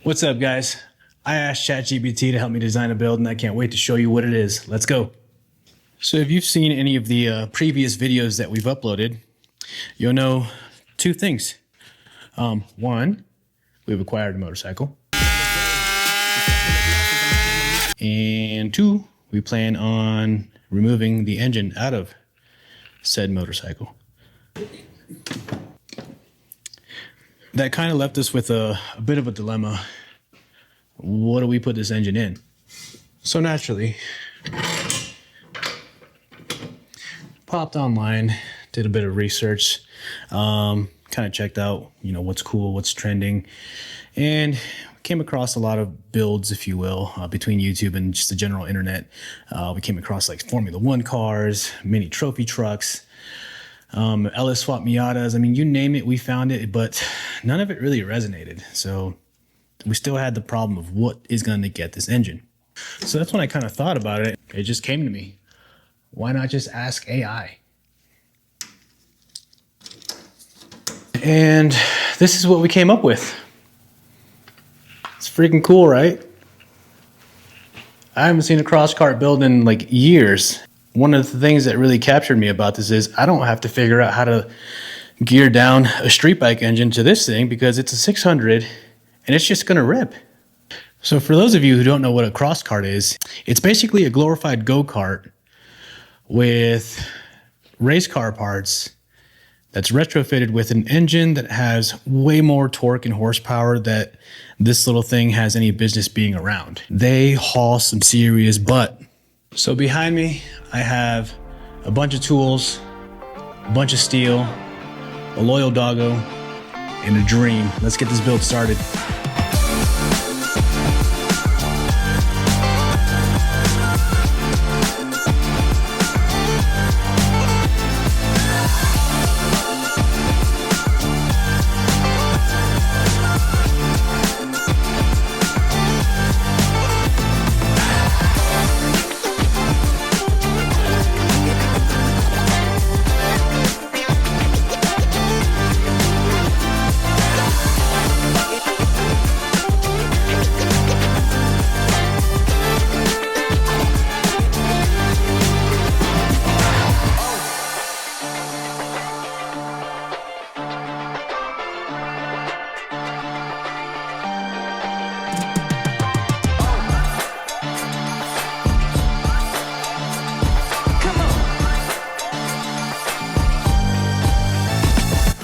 What's up, guys? I asked ChatGPT to help me design a build, and I can't wait to show you what it is. Let's go. So if you've seen any of the previous videos that we've uploaded, you'll know two things. One, we've acquired a motorcycle. And two, we plan on removing the engine out of said motorcycle. That kind of left us with a bit of a dilemma. What do we put this engine in? So naturally, popped online, did a bit of research, kind of checked out, what's cool, what's trending, and came across a lot of builds, if you will, between YouTube and just the general internet. We came across like Formula One cars, mini trophy trucks, LS Swap Miatas. I mean, you name it, we found it, but none of it really resonated. So we still had the problem of what is going to get this engine. So that's when I kind of thought about it. It just came to me. Why not just ask AI? And this is what we came up with. It's freaking cool, right? I haven't seen a cross cart build in like years. One of the things that really captured me about this is I don't have to figure out how to gear down a street bike engine to this thing because it's a 600 and it's just gonna rip. So for those of you who don't know what a cross cart is, it's basically a glorified go-kart with race car parts that's retrofitted with an engine that has way more torque and horsepower that this little thing has any business being around. They haul some serious butt. So behind me, I have a bunch of tools, a bunch of steel, a loyal doggo, and a dream. Let's get this build started.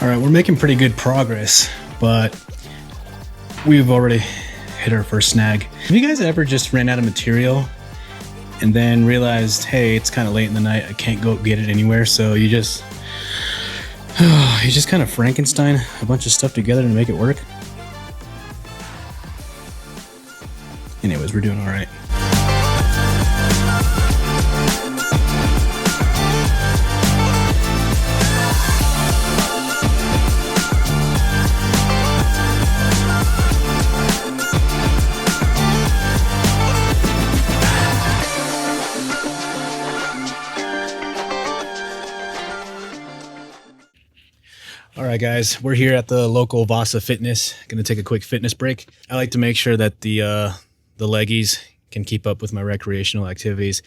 All right, we're making pretty good progress, but we've already hit our first snag. Have you guys ever just ran out of material and then realized, hey, it's kind of late in the night, I can't go get it anywhere, so you just kind of Frankenstein a bunch of stuff together to make it work? Anyways, we're doing all right. All right, guys, we're here at the local Vasa Fitness. Gonna take a quick fitness break. I like to make sure that the leggies can keep up with my recreational activities.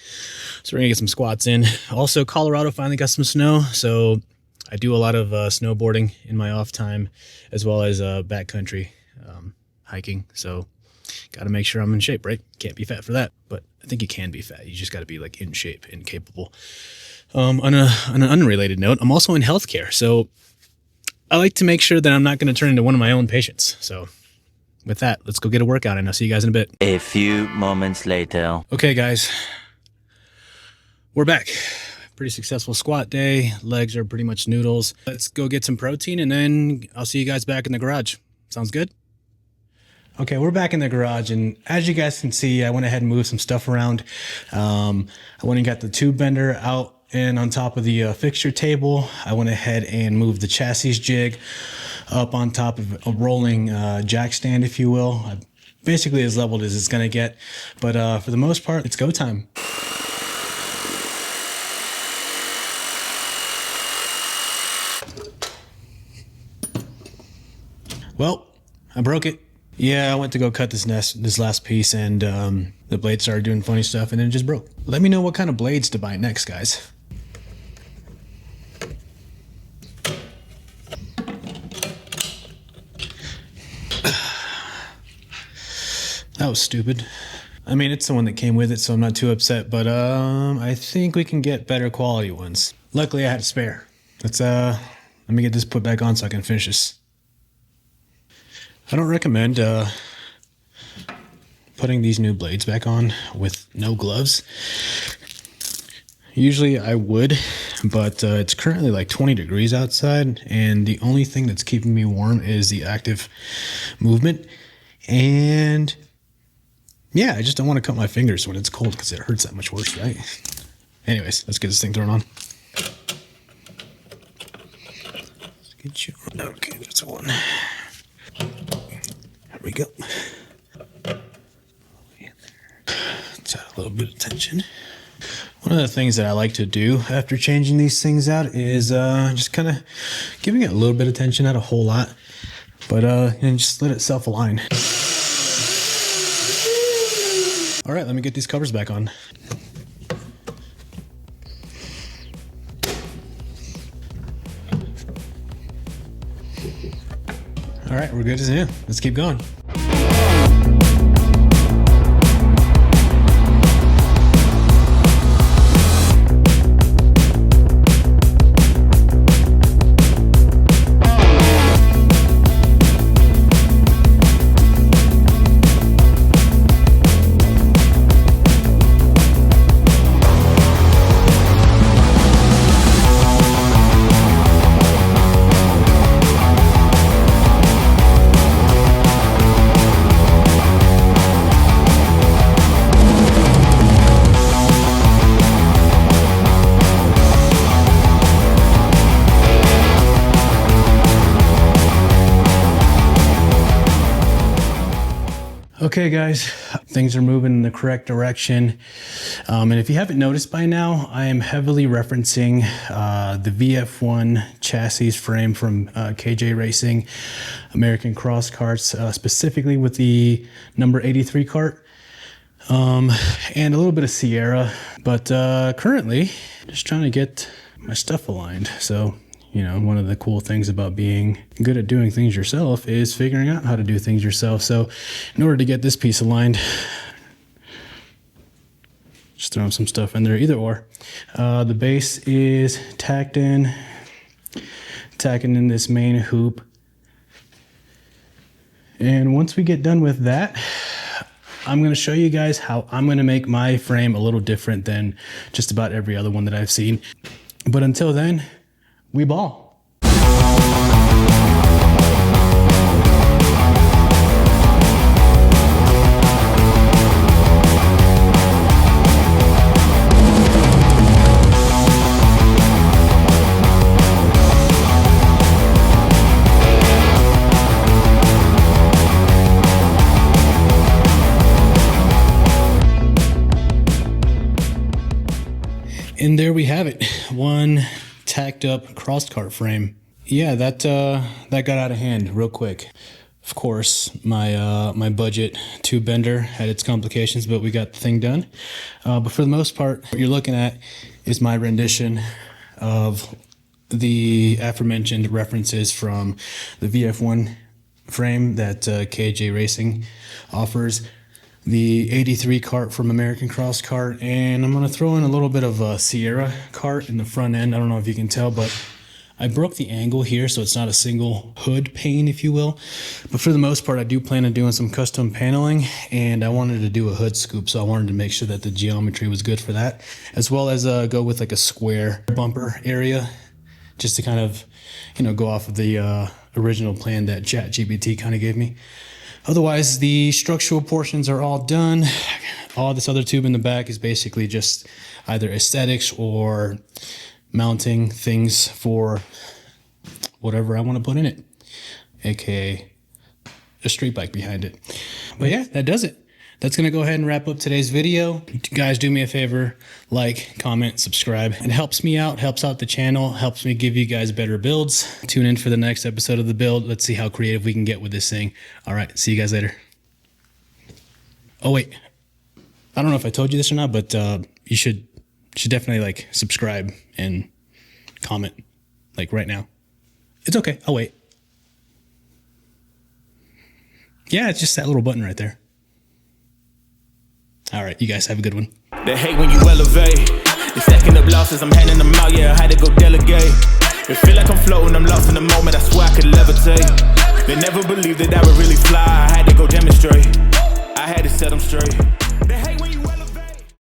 So we're gonna get some squats in. Also, Colorado finally got some snow, so I do a lot of snowboarding in my off time, as well as backcountry hiking. So gotta make sure I'm in shape, right? Can't be fat for that, but I think you can be fat. You just gotta be like in shape and capable. On an unrelated note, I'm also in healthcare, so I like to make sure that I'm not going to turn into one of my own patients. So with that, let's go get a workout and I'll see you guys in a bit. A few moments later. Okay, guys, we're back. Pretty successful squat day. Legs are pretty much noodles. Let's go get some protein and then I'll see you guys back in the garage. Sounds good? Okay, we're back in the garage, and as you guys can see, I went ahead and moved some stuff around. I went and got the tube bender out and on top of the fixture table. I went ahead and moved the chassis jig up on top of a rolling jack stand, if you will. Basically as leveled as it's gonna get, but for the most part, it's go time. Well, I broke it. Yeah, I went to go cut this last piece, and the blade started doing funny stuff, and then it just broke. Let me know what kind of blades to buy next, guys. That was stupid. I mean, it's the one that came with it, so I'm not too upset, but I think we can get better quality ones. Luckily, I had a spare. Let me get this put back on so I can finish this. I don't recommend putting these new blades back on with no gloves. Usually I would, but it's currently like 20 degrees outside, and the only thing that's keeping me warm is the active movement. And yeah, I just don't want to cut my fingers when it's cold because it hurts that much worse, right? Anyways, let's get this thing thrown on. Let's get you. Okay, that's the one. There we go. Let's add a little bit of tension. One of the things that I like to do after changing these things out is just kind of giving it a little bit of tension, not a whole lot, but and just let it self-align. All right, let me get these covers back on. All right, we're good as new. Let's keep going. Okay, guys, things are moving in the correct direction. And if you haven't noticed by now, I am heavily referencing the VF1 chassis frame from KJ Racing, American Cross Karts, specifically with the number 83 cart, and a little bit of Sierra. But currently, just trying to get my stuff aligned. So, you know, one of the cool things about being good at doing things yourself is figuring out how to do things yourself. So in order to get this piece aligned, just throwing some stuff in there, either or. The base is tacking in this main hoop. And once we get done with that, I'm going to show you guys how I'm going to make my frame a little different than just about every other one that I've seen. But until then, we ball. And there we have it. One tacked up cross cart frame. Yeah, that got out of hand real quick. Of course, my budget tube bender had its complications, but we got the thing done. But for the most part, what you're looking at is my rendition of the aforementioned references from the VF1 frame that KJ Racing offers. The 83 cart from American Cross Kart, and I'm going to throw in a little bit of a Sierra cart in the front end. I don't know if you can tell, but I broke the angle here, so it's not a single hood pane, if you will. But for the most part, I do plan on doing some custom paneling, and I wanted to do a hood scoop, so I wanted to make sure that the geometry was good for that, as well as go with like a square bumper area, just to kind of, you know, go off of the original plan that ChatGPT kind of gave me. Otherwise, the structural portions are all done. All this other tube in the back is basically just either aesthetics or mounting things for whatever I want to put in it, aka a street bike behind it. But yeah, that does it. that's going to go ahead and wrap up today's video. You guys do me a favor, like, comment, subscribe. It helps me out, helps out the channel, helps me give you guys better builds. Tune in for the next episode of the build. Let's see how creative we can get with this thing. All right, see you guys later. Oh, wait. I don't know if I told you this or not, but you should definitely like subscribe and comment like right now. It's okay. I'll wait. Yeah, it's just that little button right there. All right, you guys have a good one. They hate when you elevate. They're stacking up losses, I'm handing them out, yeah, I had to go delegate. It feel like I'm floating, I'm lost in the moment, I swear I could levitate. They never believed that I would really fly, I had to go demonstrate. I had to set them straight.